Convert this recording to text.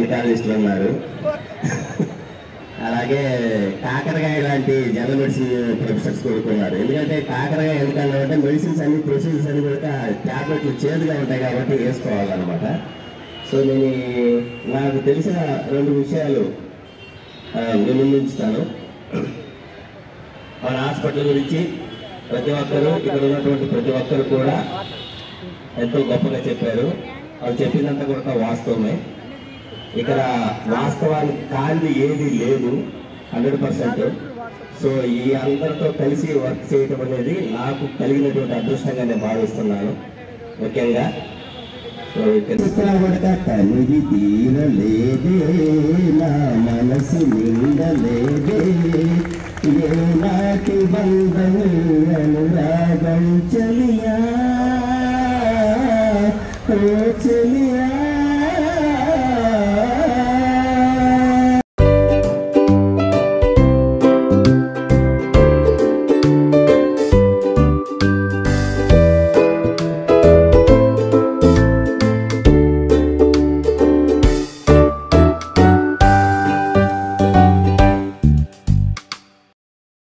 గైనకాలజిస్టులు ఉన్నారు, అలాగే కాకరకాయ లాంటి జనరల్ మెడిసిన్ ప్రొఫెసర్స్ కొడుకున్నారు. ఎందుకంటే కాకరకాయ ఎందుకంటే మెడిసిన్స్ అన్ని ప్రొసీజర్స్ అన్ని కూడా ట్యాబ్లెట్లు చేదుగా ఉంటాయి కాబట్టి వేసుకోవాలన్నమాట. సో నేను నాకు తెలిసిన 2 విషయాలు వినియోగిస్తాను. మన హాస్పిటల్ గురించి ప్రతి ఒక్కరు, ఇక్కడ ఉన్నటువంటి ప్రతి ఒక్కరు కూడా ఎంతో గొప్పగా చెప్పారు. వాళ్ళు చెప్పిందంతా కూడా వాస్తవమే. ఇక్కడ వాస్తవానికి కాంతి ఏది లేదు, 100%. సో ఈ అందరితో కలిసి వర్క్ చేయటం అనేది నాకు కలిగినటువంటి అదృష్టంగా నేను భావిస్తున్నాను. ముఖ్యంగా తనిది తీరలేదే, నా మనసు నిండలేదే, ఏ నాటి బంధము అనురాగం చలియా, ఓ చలియా.